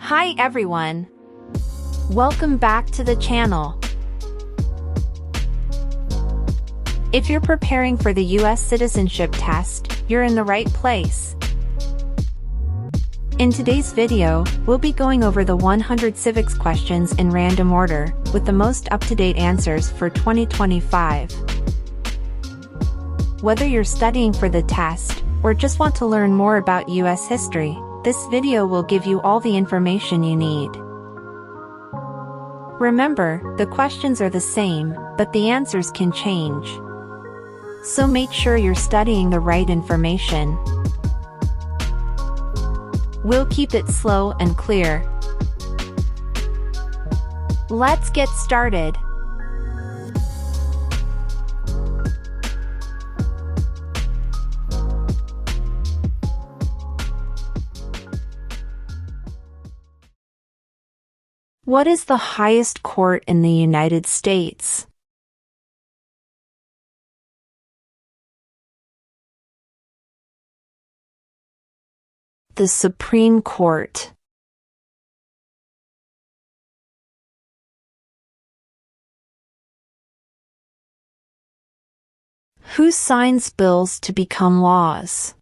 Hi everyone! Welcome back to the channel. If you're preparing for the U.S. Citizenship Test, you're in the right place. In today's video, we'll be going over the 100 civics questions in random order, with the most up-to-date answers for 2025. Whether you're studying for the test, or just want to learn more about U.S. history, this video will give you all the information you need. Remember, the questions are the same, but the answers can change. So make sure you're studying the right information. We'll keep it slow and clear. Let's get started. What is the highest court in the United States? The Supreme Court. Who signs bills to become laws?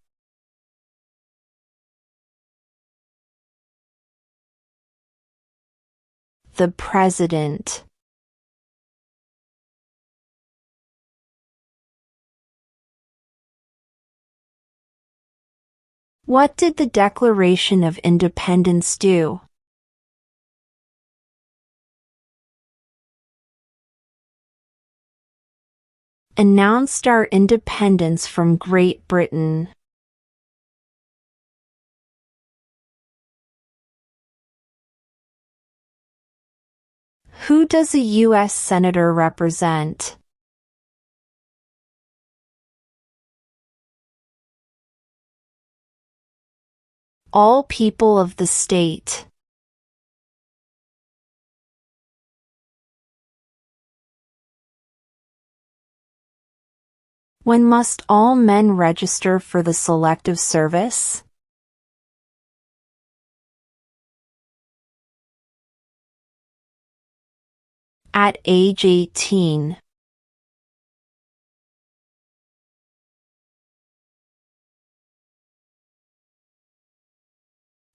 The President. What did the Declaration of Independence do? Announced our independence from Great Britain. Who does a U.S. Senator represent? All people of the state. When must all men register for the Selective Service? At age 18.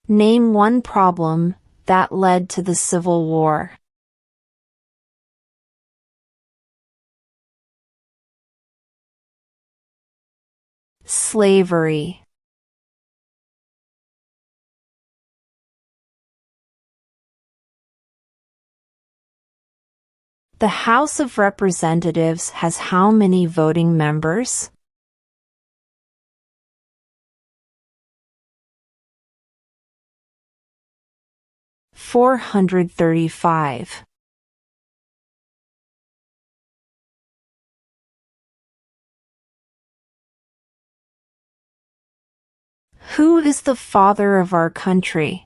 Name one problem that led to the Civil War. Slavery. The House of Representatives has how many voting members? $435. Who is the father of our country?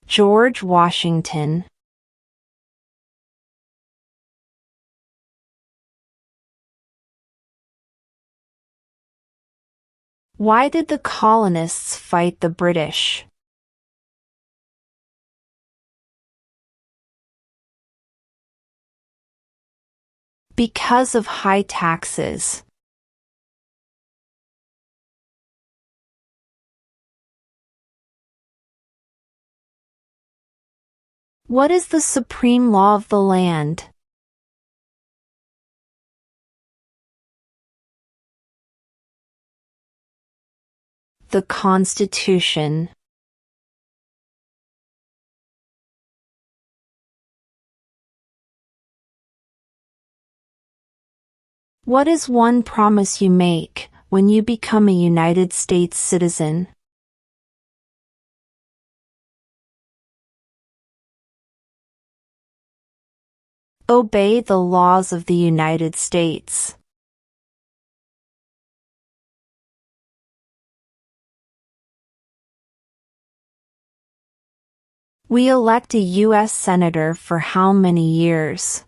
George Washington. Why did the colonists fight the British? Because of high taxes. What is the supreme law of the land? The Constitution. What is one promise you make when you become a United States citizen? Obey the laws of the United States. We elect a U.S. Senator for how many years?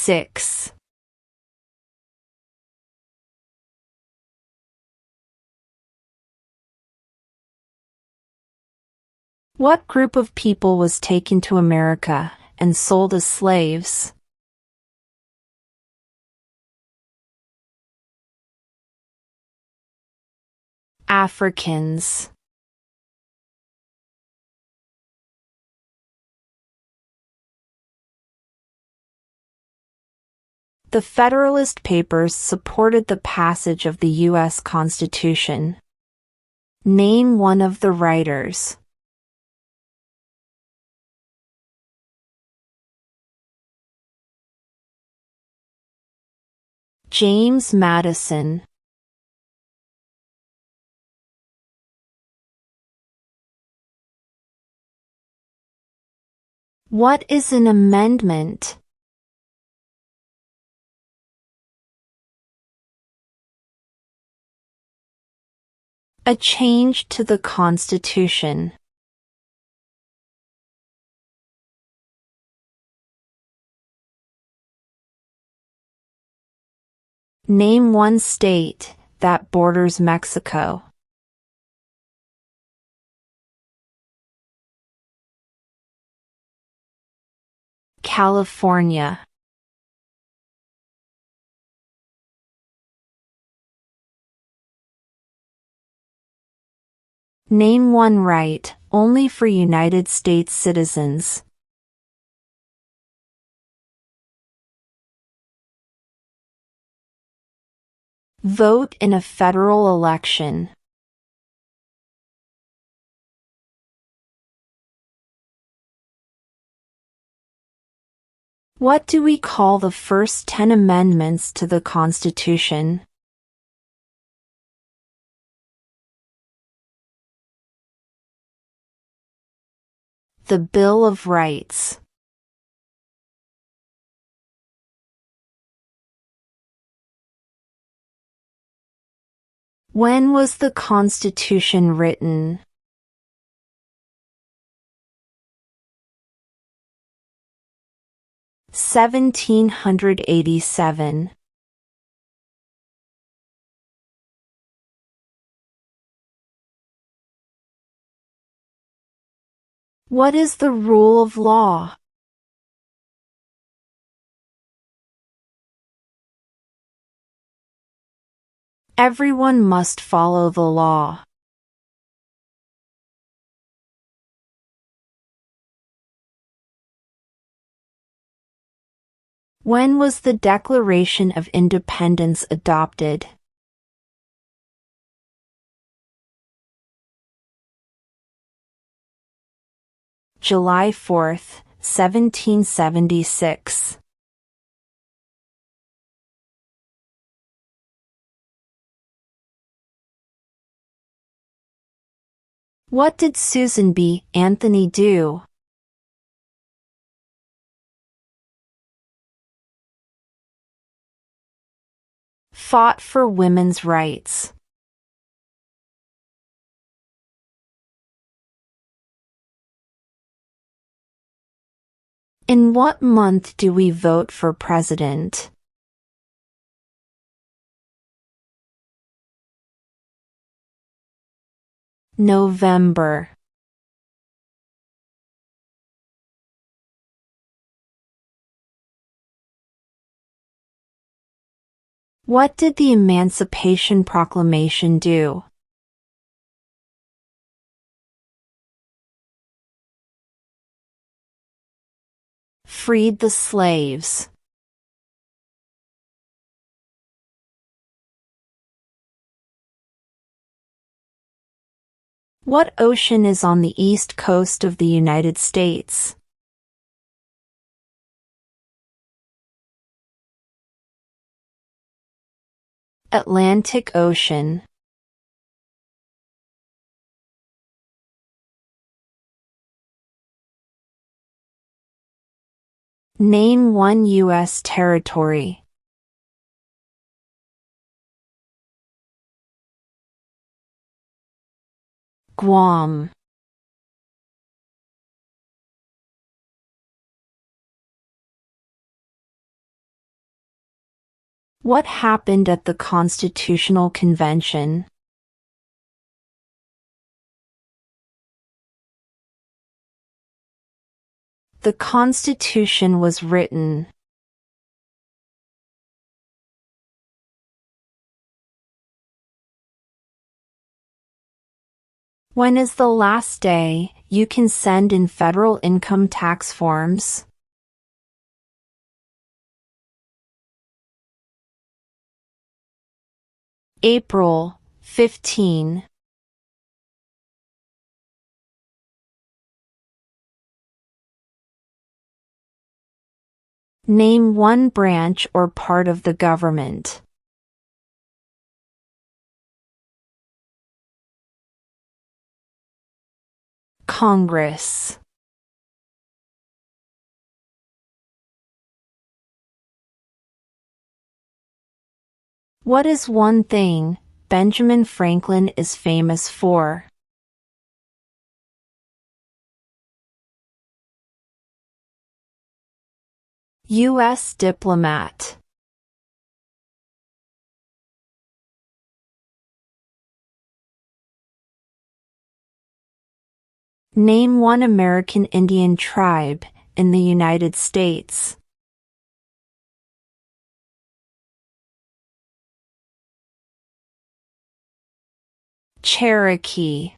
6. What group of people was taken to America and sold as slaves? Africans. The Federalist Papers supported the passage of the U.S. Constitution. Name one of the writers. James Madison. What is an amendment? A change to the Constitution. Name one state that borders Mexico. California. Name one right only for United States citizens. Vote in a federal election. What do we call the first 10 amendments to the Constitution? The Bill of Rights. When was the Constitution written? (1787). What is the rule of law? Everyone must follow the law. When was the Declaration of Independence adopted? July 4, 1776. What did Susan B. Anthony do? Fought for women's rights. In what month do we vote for president? November. What did the Emancipation Proclamation do? Freed the slaves. What ocean is on the east coast of the United States? Atlantic Ocean. Name one U.S. territory. Guam. What happened at the Constitutional Convention? The Constitution was written. When is the last day you can send in federal income tax forms? April 15. Name one branch or part of the government. Congress. What is one thing Benjamin Franklin is famous for? U.S. diplomat. Name one American Indian tribe in the United States. Cherokee.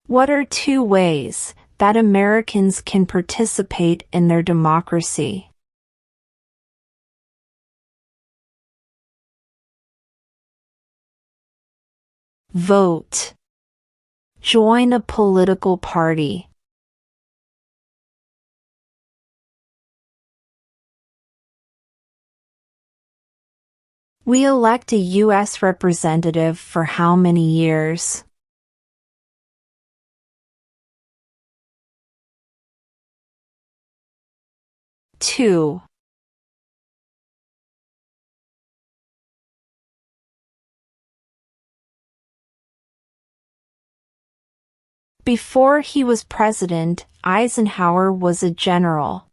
What are two ways that Americans can participate in their democracy? Vote. Join a political party. We elect a U.S. representative for how many years? 2. Before he was president, Eisenhower was a general.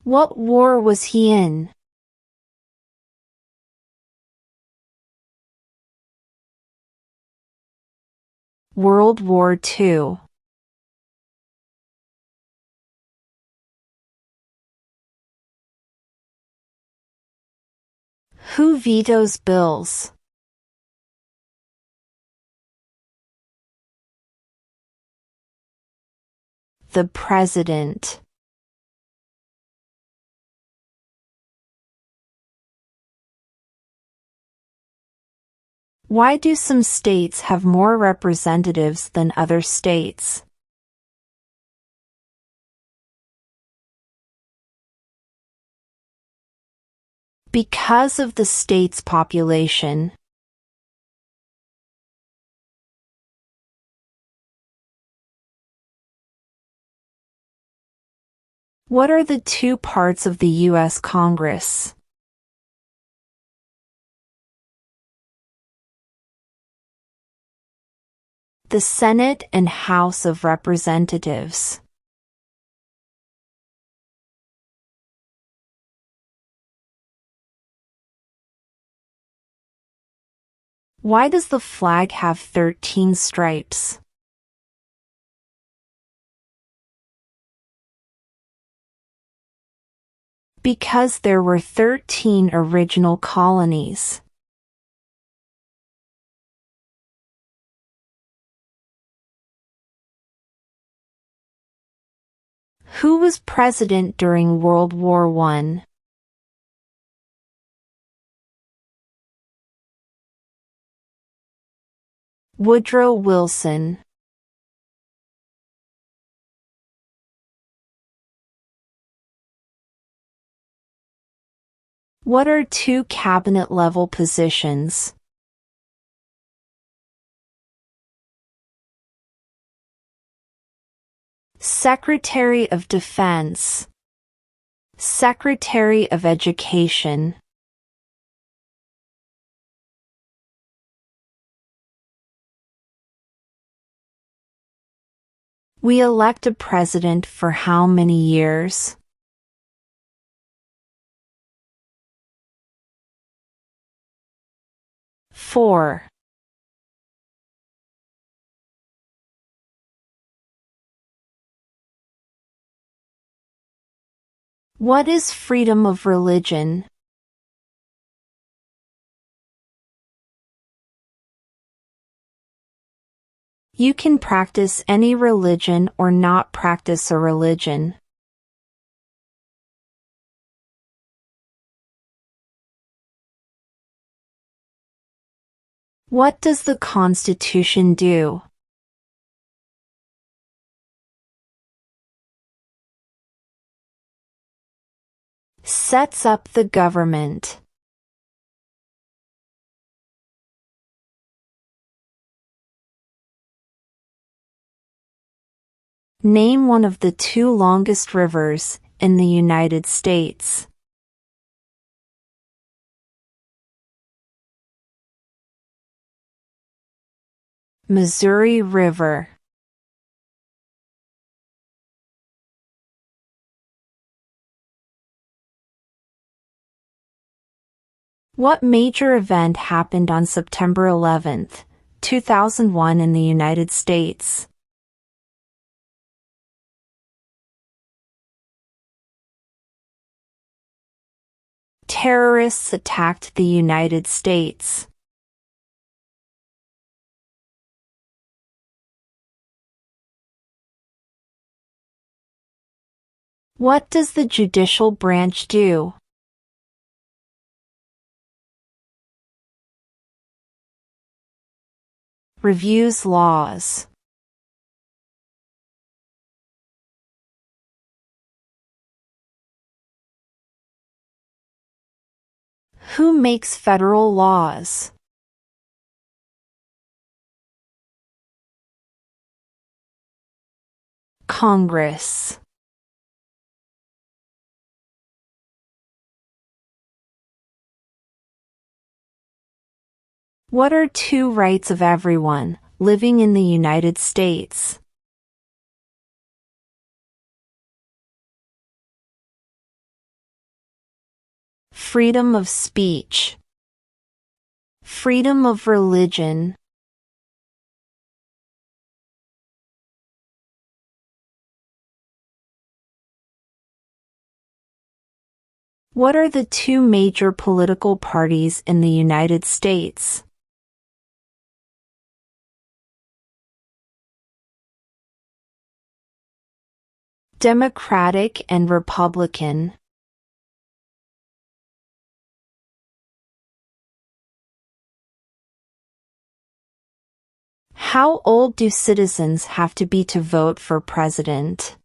What war was he in? World War II. Who vetoes bills? The President. Why do some states have more representatives than other states? Because of the state's population. What are the two parts of the U.S. Congress? The Senate and House of Representatives. Why does the flag have 13 stripes? Because there were 13 original colonies. Who was president during World War I? Woodrow Wilson. What are two cabinet-level positions? Secretary of Defense. Secretary of Education. We elect a president for how many years? 4. What is freedom of religion? You can practice any religion or not practice a religion. What does the Constitution do? Sets up the government. Name one of the 2 longest rivers in the United States. Missouri River. What major event happened on September 11, 2001 in the United States? Terrorists attacked the United States. What does the judicial branch do? Reviews laws. Who makes federal laws? Congress. What are 2 rights of everyone living in the United States? Freedom of speech. Freedom of religion. What are the 2 major political parties in the United States? Democratic and Republican. How old do citizens have to be to vote for president?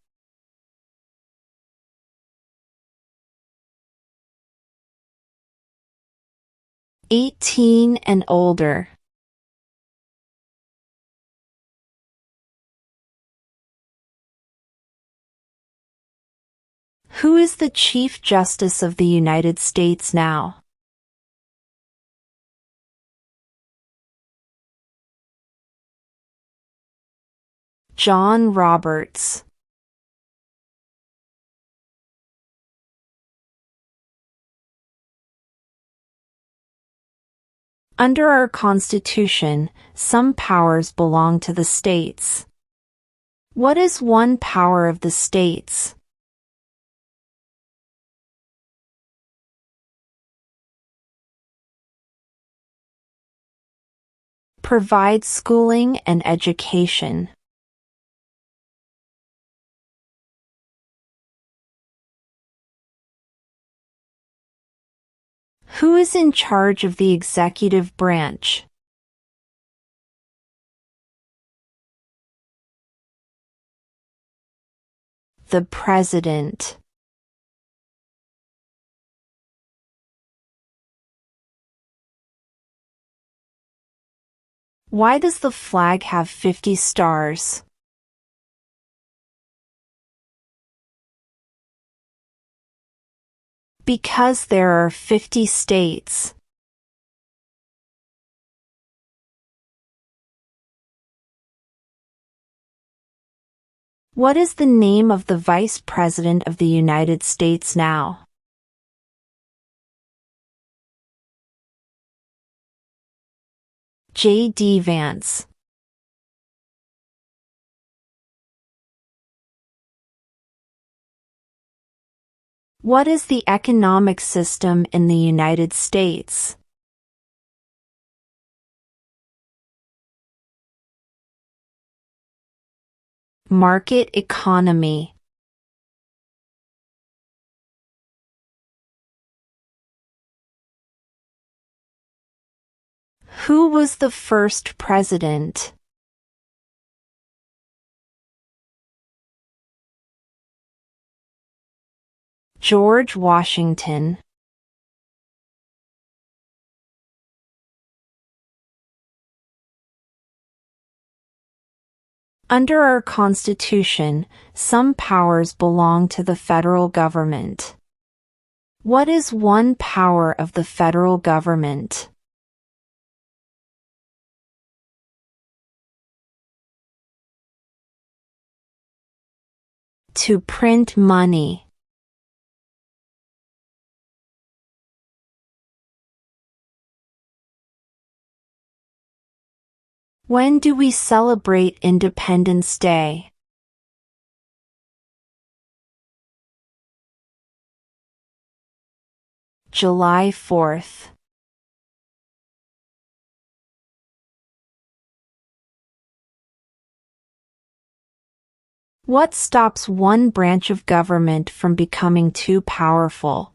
18 and older. Who is the Chief Justice of the United States now? John Roberts. Under our Constitution, some powers belong to the states. What is one power of the states? Provide schooling and education. Who is in charge of the executive branch? The President. Why does the flag have 50 stars? Because there are 50 states. What is the name of the Vice President of the United States now? J.D. Vance. What is the economic system in the United States? Market economy. Who was the first president? George Washington. Under our Constitution, some powers belong to the federal government. What is one power of the federal government? To print money. When do we celebrate Independence Day? July 4th. What stops one branch of government from becoming too powerful?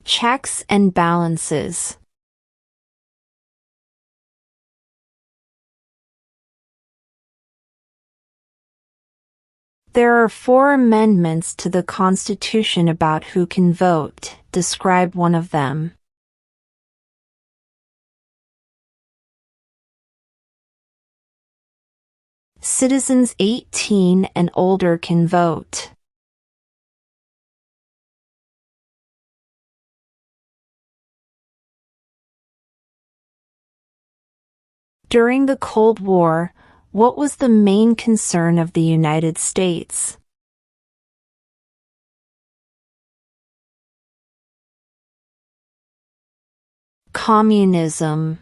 Checks and balances. There are 4 amendments to the Constitution about who can vote. Describe one of them. Citizens 18 and older can vote. During the Cold War, what was the main concern of the United States? Communism.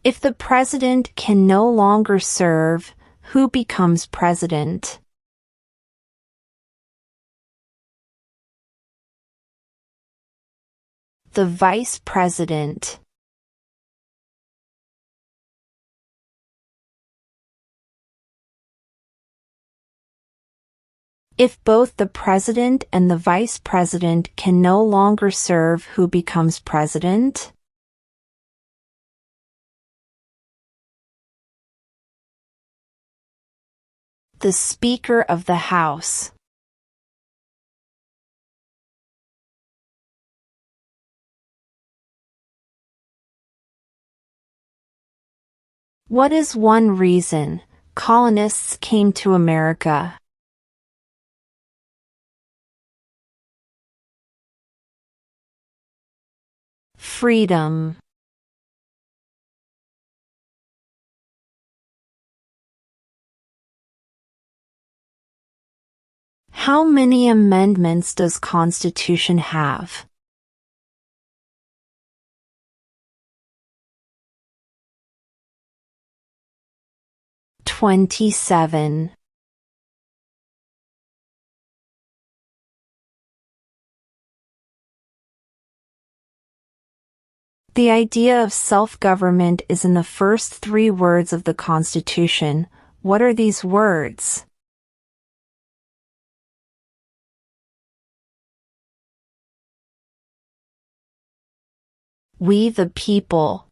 If the president can no longer serve, who becomes president? The vice president. If both the president and the vice president can no longer serve, who becomes president? The Speaker of the House. What is one reason colonists came to America? Freedom. How many amendments does Constitution have? 27. The idea of self-government is in the first 3 words of the Constitution. What are these words? We the people.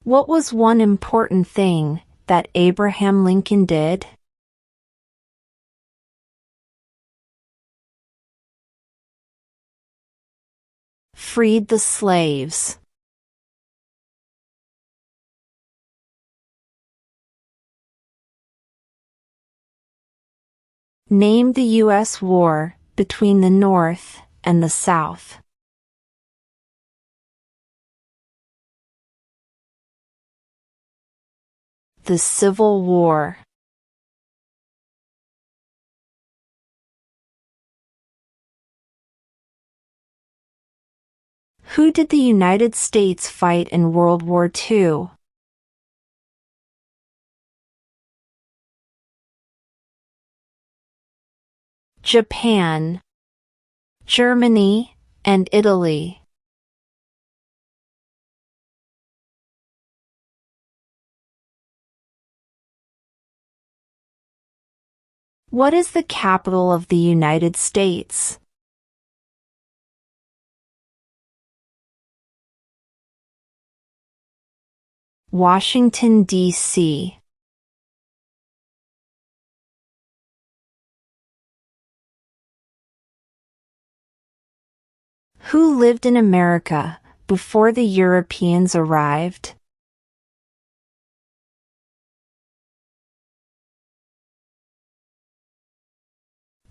What was one important thing that Abraham Lincoln did? Freed the slaves. Name the U.S. war between the North and the South. The Civil War. Who did the United States fight in World War II? Japan, Germany, and Italy. What is the capital of the United States? Washington, D.C. Who lived in America before the Europeans arrived?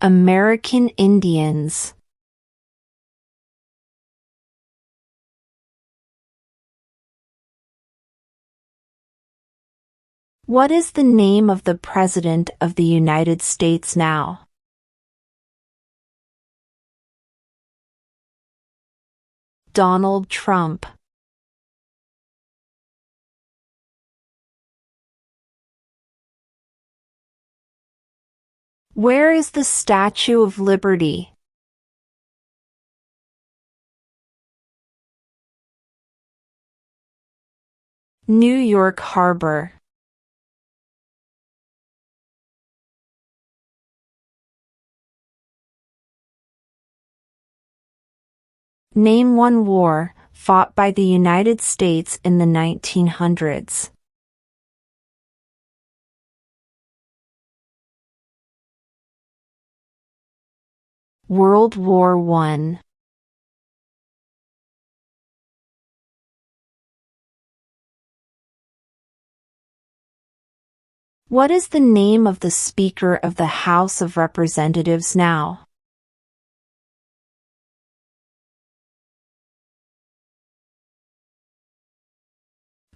American Indians. What is the name of the President of the United States now? Donald Trump. Where is the Statue of Liberty? New York Harbor. Name one war fought by the United States in the 1900s. World War I. What is the name of the Speaker of the House of Representatives now?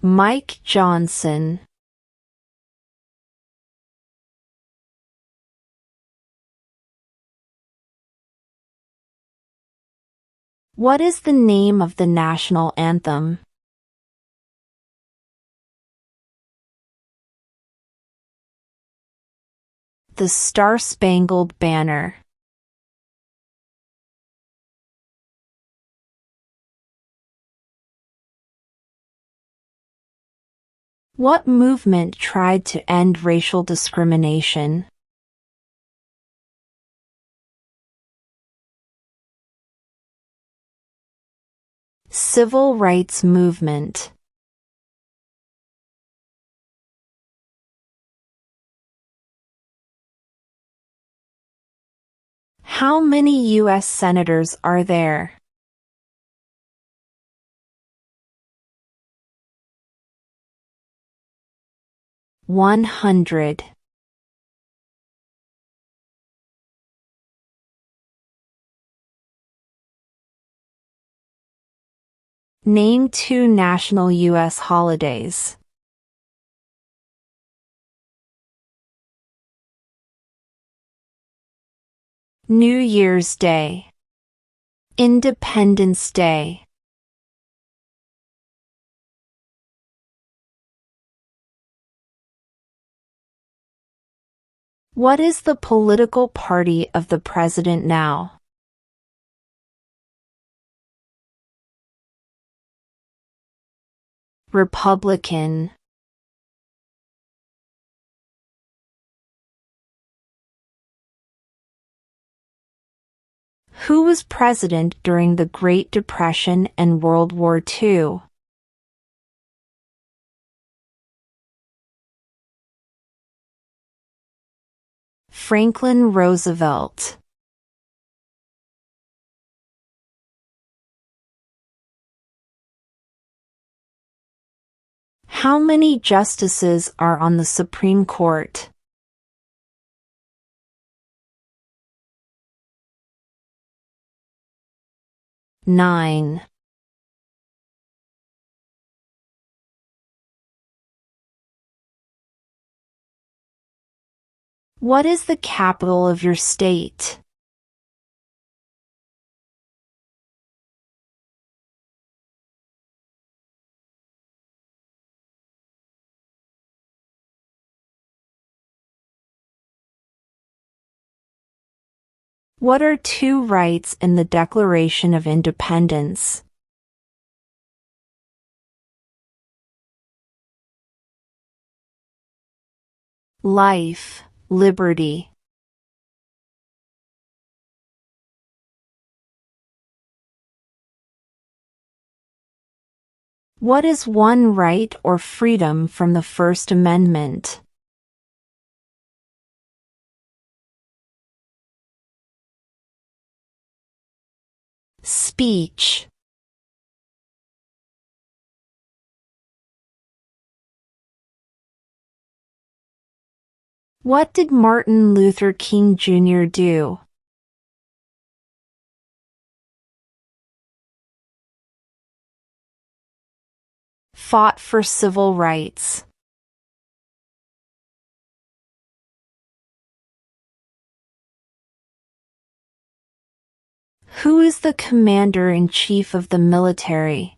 Mike Johnson. What is the name of the national anthem? The Star-Spangled Banner. What movement tried to end racial discrimination? Civil rights movement. How many U.S. senators are there? 100. Name two national U.S. holidays. New Year's Day. Independence Day. What is the political party of the president now? Republican. Who was president during the Great Depression and World War II? Franklin Roosevelt. How many justices are on the Supreme Court? 9. What is the capital of your state? What are two rights in the Declaration of Independence? Life, liberty. What is one right or freedom from the First Amendment? Speech. What did Martin Luther King Jr. do? Fought for civil rights. Who is the commander-in-chief of the military?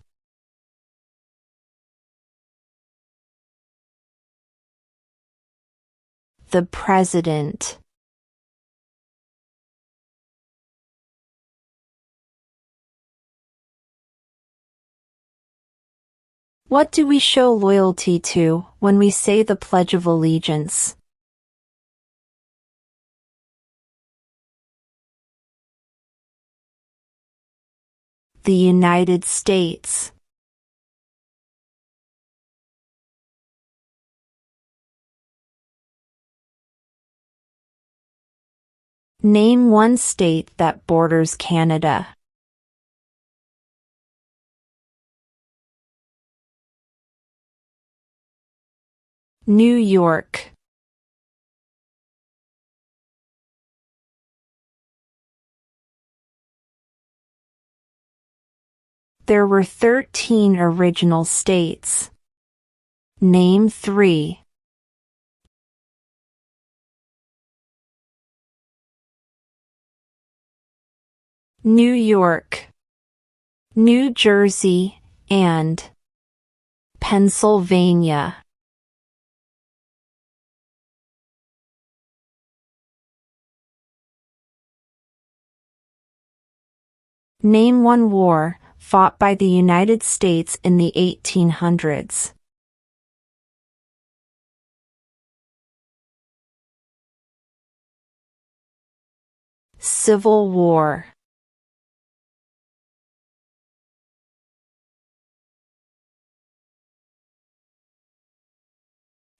The president. What do we show loyalty to when we say the Pledge of Allegiance? The United States. Name one state that borders Canada. New York. There were 13 original states. Name 3. New York, New Jersey, and Pennsylvania. Name one war fought by the United States in the 1800s. Civil War.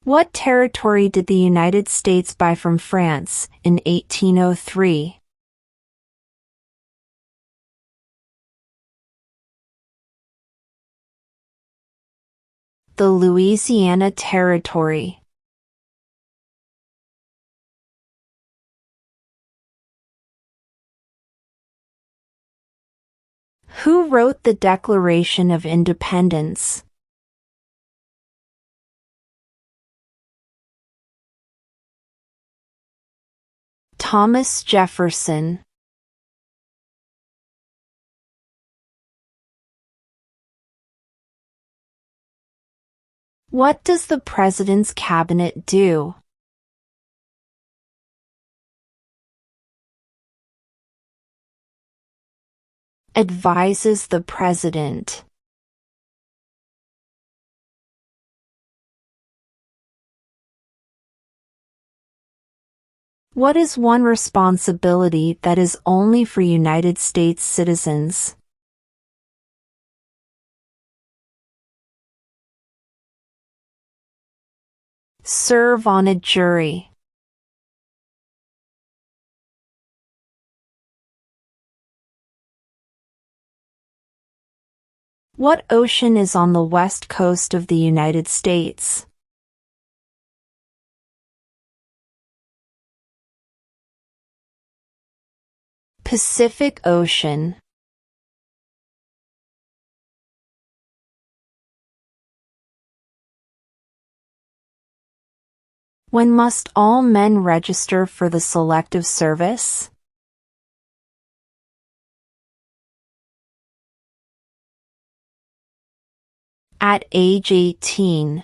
What territory did the United States buy from France in 1803? The Louisiana Territory. Who wrote the Declaration of Independence? Thomas Jefferson. What does the President's Cabinet do? Advises the President. What is one responsibility that is only for United States citizens? Serve on a jury. What ocean is on the west coast of the United States? Pacific Ocean. When must all men register for the Selective Service? At age 18.